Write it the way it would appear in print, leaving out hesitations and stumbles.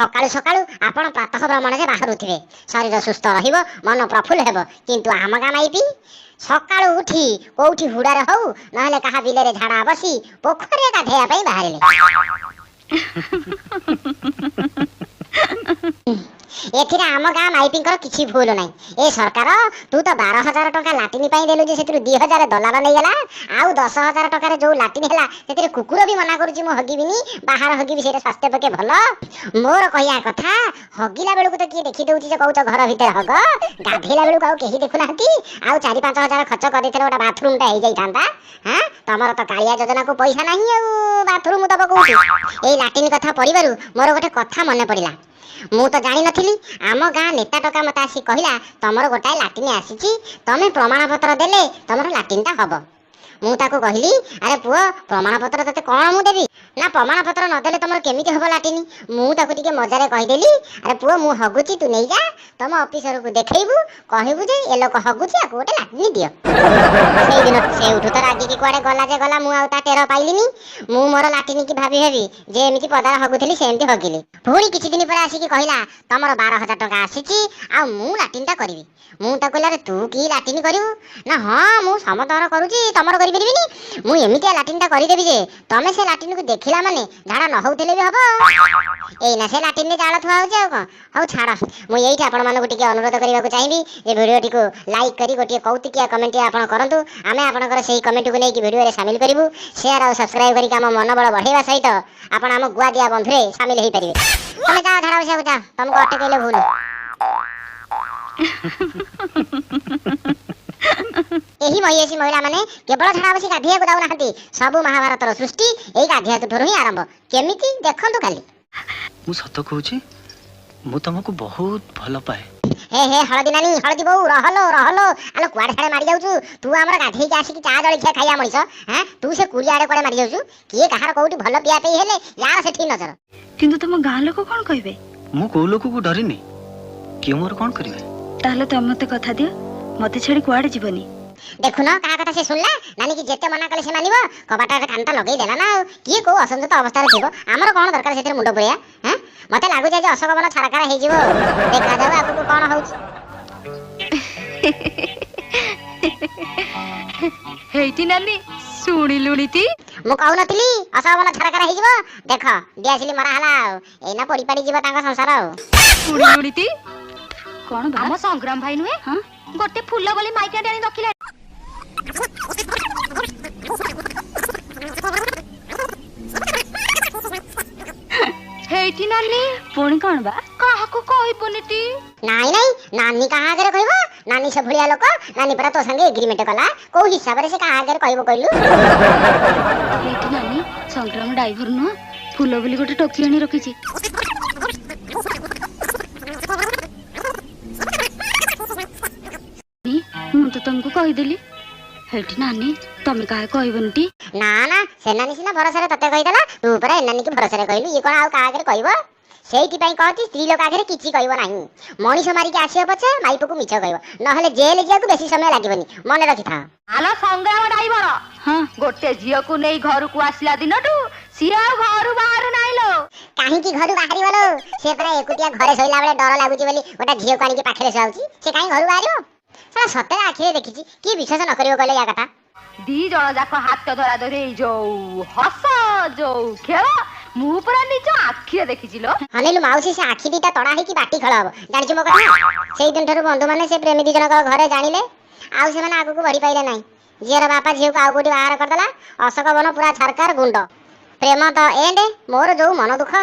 ସକାଳୁ ସକାଳୁ ଆପଣ ପ୍ରାତଃ ଭ୍ରମଣରେ ବାହାରୁଥିବେ, ଶରୀର ସୁସ୍ଥ ରହିବ, ମନ ପ୍ରଫୁଲ୍ଲ ହେବ। କିନ୍ତୁ ଆମ ଗାଁ ମାଇପି ସକାଳୁ ଉଠି କୋଉଠି ହୁଡ଼ାରେ ହଉ ନହେଲେ କାହା ବିଲରେ ଝାଡ଼ା ବସି ପୋଖରୀରେ ଗାଧେଇବା ପାଇଁ ବାହାରିଲେ। ଏଥିରେ ଆମ ଗାଁ ମାଇପିଙ୍କର କିଛି ଭୁଲ ନାହିଁ। ଏ ସରକାର, ତୁ ତ 12,000 ଟଙ୍କା ଲାଟିନି ପାଇଁ ଦେଲୁ ଯେ ସେଥିରୁ 2,000 ଦଲାଲ ନେଇଗଲା। ଆଉ 10,000 ଟଙ୍କାରେ ଯୋଉ ଲାଟିନି ହେଲା ସେଥିରେ କୁକୁର ବି ମନା କରୁଛି ମୁଁ ହଗିବିନି, ବାହାର ହଗିବି, ସେଇଟା ସ୍ୱାସ୍ଥ୍ୟ ପକ୍ଷେ ଭଲ। ମୋର କହିବା କଥା, ହଗିଲା ବେଳକୁ ତ କିଏ ଦେଖି ଦଉଛି ଯେ କହୁଛ ଘର ଭିତରେ ହଗ, ଗାଧେଇଲା ବେଳକୁ ଆଉ କେହି ଦେଖୁନାହାନ୍ତି। ଆଉ 4-5,000 ଖର୍ଚ୍ଚ କରିଥିଲେ ଗୋଟେ ବାଥରୁମଟା ହେଇଯାଇଥାନ୍ତା। ହଁ, ତମର ତ କାଳିଆ ଯୋଜନାକୁ ପଇସା ନାହିଁ, ଆଉ ବାଥରୁମ ଦବ କୋଉଠି? ଏଇ ଲାଟିନି କଥା ପଡ଼ିବାରୁ ମୋର ଗୋଟେ କଥା ମନେ ପଡ଼ିଲା। ମୁଁ ତ ଜାଣିନଥିଲି, ଆମ ଗାଁ ନେତା ଟୋକା ମତେ ଆସି କହିଲା ତମର ଗୋଟାଏ ଲାଟିନି ଆସିଛି, ତମେ ପ୍ରମାଣପତ୍ର ଦେଲେ ତମର ଲାଟିନିଟା ହବ। ମୁଁ ତାକୁ କହିଲି, ଆରେ ପୁଅ, ପ୍ରମାଣପତ୍ର ତତେ କଣ ମୁଁ ଦେବି? ନା ପ୍ରମାଣପତ୍ର ନଦେଲେ ତମର କେମିତି ହବ ଲାଟିନି? ମୁଁ ତାକୁ ଟିକେ ମଜାରେ କହିଦେଲି, ଆରେ ପୁଅ, ମୁଁ ହଗୁଛି, ତୁ ନେଇଯା, ତମ ଅଫିସରକୁ ଦେଖେଇବୁ, କହିବୁ ଯେ ଏ ଲୋକ ହଗୁଛି, ଆକୁ ଗୋଟେ ଲାଟିନି ଦିଅ। ସେଇଦିନ ସେଇଠୁ ତ ରାଗିକି କୁଆଡ଼େ ଗଲା ଯେ ଗଲା, ମୁଁ ଆଉ ତା ଟେର ପାଇଲିନି। ମୁଁ ମୋର ଲାଟିନି କି ଭାବି ଭାବି ଯେ ଏମିତି ପଦାରେ ହଗୁଥିଲି ସେମିତି ହଗିଲି। ପୁଣି କିଛି ଦିନ ପରେ ଆସିକି କହିଲା ତମର 12,000 ଟଙ୍କା ଆସିଛି, ଆଉ ମୁଁ ଲାଟିନିଟା କରିବି। ମୁଁ ତାକୁ କହିଲି, ଆରେ ତୁ କି ଲାଟିନି କରିବୁ? ନା ହଁ, ମୁଁ ସମସ୍ତଙ୍କର କରୁଛି, ତମର କରିପାରିବିନି? ମୁଁ ଏମିତିଆ ଲାଟିନିଟା କରିଦେବି ଯେ ତମେ ସେ ଲାଟିନିକୁ ଦେଖିଲା ମାନେ ଝାଡ଼ା ନ ହଉଥିଲେ ବି ହବ। ଏଇନା ସେ ଲାଟିନିରେ ଜାଳ ଥୁଆ ହଉଛି, ଆଉ କଣ? ହଉ ଛାଡ଼, ମୁଁ ଏଇଠି ଆପଣମାନଙ୍କୁ ଟିକେ ଅନୁରୋଧ କରିବାକୁ ଚାହିଁବି ଯେ ଭିଡ଼ିଓଟିକୁ ଲାଇକ୍ କରି ଗୋଟିଏ କୌତୁକିଆ କମେଣ୍ଟ ଆପଣ କରନ୍ତୁ। ଆମେ ଆପଣଙ୍କର ସେହି କମେଣ୍ଟକୁ ନେଇକି ଭିଡ଼ିଓରେ ସାମିଲ କରିବୁ। ସେୟାର ଆଉ ସବସ୍କ୍ରାଇବ କରିକି ଆମ ମନୋବଳ ବଢ଼ାଇବା ସହିତ ଆପଣ ଆମ ଗୁଆଦିଆ ବନ୍ଧୁରେ ସାମିଲ ହେଇପାରିବେ। ତମେ ଯାଅ ଝାଡ଼ା ବସିବାକୁ ଯାଅ, ତମକୁ ଅଟକେଇଲେ ଭୁଲ। ଏହି ମହିଷୀ ମହିଳାମାନେ କେବଳ ଝାଡ଼ା ବସି ଗାଧୋଇବାକୁ ଯାଉନାହାନ୍ତି, ସବୁ ମହାଭାରତର ସୃଷ୍ଟି ଏଇ ଗାଧୋଇବା ତୁଠରୁ ହିଁ ଆରମ୍ଭ। କେମିତି ଦେଖନ୍ତୁ କାଲି। ମୁଁ ସତ କହୁଛି, ମୁଁ ତମକୁ ବହୁତ ଭଲ ପାଏ। ହେ ହେ ହଳଦୀ ନାନୀ, ହଳଦୀ ବୋଉ, ରହଲୋ ରହଲୋ, ଆଲୋ କୁଆଡ଼େ ସାଡ଼େ ମାଡ଼ି ଯାଉଛୁ? ତୁ ଆମର ଗାଧେଇକି ଆସିକି ଚା ଜଳଖିଆ ଖାଇବା ମଣିଷ, ହଁ? ତୁ ସେ କୁଡ଼ିଆ ଆଡ଼େ କୁଆଡ଼େ ମାଡ଼ି ଯାଉଛୁ? କିଏ କାହାର କୋଉଠି ଭଲ ପିଆ ପିଇ ହେଲେ ଯାହାର ସେଠି ନଜର। କିନ୍ତୁ ତମ ଗାଁ ଲୋକ କଣ କହିବେ? ମୁଁ କୋଉ ଲୋକକୁ ଡରିନି, କିଏ ମୋର କଣ କରିବେ? ତାହେଲେ ତମେ ମତେ କଥା ଦିଅ, ମତେ ଛାଡ଼ି କୁଆଡ଼େ ଯିବନି। ଦେଖୁନ କାହା କଥା ସେ ଶୁଣିଲା? ନାନୀକି ଯେତେ ମନା କଲେ ସେ ମାନିବ? କବାଟରେ କାନ୍ଥ ଲଗେଇ ଦେଲା ନା ଆଉ। କିଏ କୋଉ ଅସଂଯତ ଅବସ୍ଥାରେ ଥିବ, ଆମର କଣ ଦରକାର ସେଥିରେ ମୁଣ୍ଡ ପୁରେଇବା? ହଁ, ମତେ ଲାଗୁଛି ଆଜି ଅଶୋକବନ ଛାରଖାର ହେଇଯିବ। ଦେଖାଯାଉ ଆଗକୁ କଣ ହଉଛି। ହେଇଟି ନାନୀ, ଶୁଣିଲୁଣି ତି? ମୁଁ କହୁନଥିଲି ଅଶୋକବନ ଛାରଖାର ହେଇଯିବ? ଦେଖ ଦିଆସିଲି ମରା ହେଲା, ଆଉ ଏଇନା ପୋଡ଼ି ପାଡ଼ି ଯିବ ତାଙ୍କ ସଂସାର। ଆଉ ଶୁଣିଲୁଣି ତି? କଣ ବା? ଆମ ସଂଗ୍ରାମ ଭାଇ ନୁହେଁ, ହଁ, ଗୋଟେ ଫୁଲ ବୋଲି ମାଇକିଆ ଆଣି ରଖିଲା। ହେଇଠି ନାନୀ, ପୁଣି କଣ ବା? କାହାକୁ କହିବନି ତି? ନାଇଁ ନାଇଁ, ନାନୀ କାହା ଆଗରେ କହିବ? ନାନୀ ସେ ଭଳିଆ ଲୋକ, ନାନୀ ପରା ତୋ ସାଙ୍ଗେ ଏଗ୍ରିମେଣ୍ଟ କଲା। କୋଉ ହିସାବରେ ସେ କାହା ଆଗରେ କହିବ କହିଲୁ? ହେଇଠି ନାନୀ, ସଂଗ୍ରାମ ଡ୍ରାଇଭର ନୁହଁ, ଫୁଲ ବୋଲି ଗୋଟେ ଟୋକି ଆଣି ରଖିଛି। ମୁଁ ତ ତମକୁ କହିଦେଲି। ହେଇଠି ନାନୀ, ତମେ କାହା କହିବନି ଟି? ନା ନା, ସେ ନାନୀ ସିନା ଭରସାରେ ତତେ କହିଦେଲା, ତୁ ପରା ଏ ନାନୀକି ଭରସାରେ କହିଲୁ। ଇଏ କଣ ଆଉ କାହା ଆଗରେ କହିବ? ସେଇଥିପାଇଁ କହନ୍ତି ସ୍ତ୍ରୀ ଲୋକ ଆଗରେ କିଛି କହିବ ନାହିଁ। ମଣିଷ ମାରିକି ଆସିବ ପଛେ ମାଇପକୁ ମିଛ କହିବ, ନହେଲେ ଜେଲ ଯିବାକୁ ବେଶୀ ସମୟ ଲାଗିବନି, ମନେ ରଖିଥାଅ। ଆଲୋ ସଂଗ୍ରାମ ଡ୍ରାଇଭର, ହଁ, ଗୋଟେ ଝିଅକୁ ନେଇ ଘରକୁ ଆସିଲା ଦିନଠୁ ସିଏ ଆଉ ଘରୁ ବାହାରୁ ନାହିଁ ଲୋ। କାହିଁକି ଘରୁ ବାହାରିବ ଲୋ? ସେ ପରା ଏକୁଟିଆ ଘରେ ଶୋଇଲା ବେଳେ ଡର ଲାଗୁଛି ବୋଲି ଗୋଟେ ଝିଅକୁ ଆଣିକି ପାଖରେ ଶୁଆଉଛି। ସେ କାହିଁ ଘରୁ ବାହାରିବ? ସାରା ସତରେ ଆଖିରେ ଦେଖିଛି, କିଏ ବିଶ୍ୱାସ ନ କରିବ କହିଲେ ୟା କଥା? ଦି ଜଣ ଯାକ ହାତ ଧରା ଧରି ଯୋଉ ହସ, ଯୋଉ ଖେଳ, ମୁଁ ପୁରା ନିଜ ଆଖିରେ ଦେଖିଛି ଲୋ। ଅନେଇଲୁ ମାଉସୀ, ସେ ଆଖି ଦିଟା ତଡ଼ା ହେଇକି ବାଟି ଖେଳ ହବ, ଜାଣିଛୁ ମୋ କଥା? ସେଇ ଦିନଠାରୁ ବନ୍ଧୁମାନେ ସେ ପ୍ରେମୀ ଦି ଜଣଙ୍କ ଘରେ ଜାଣିଲେ, ଆଉ ସେମାନେ ଆଗକୁ ବଢି ପାଇଲେ ନାହିଁ। ଝିଅର ବାପା ଝିଅକୁ ଆଉ କୋଉଠି ବାହାର କରିଦେଲା। ଅଶୋକବନ ପୁରା ଛାରକାର ଗୁଣ୍ଡ। ପ୍ରେମ ତ ଏଣ୍ଡ, ମୋର ଯୋଉ ମନ ଦୁଃଖ।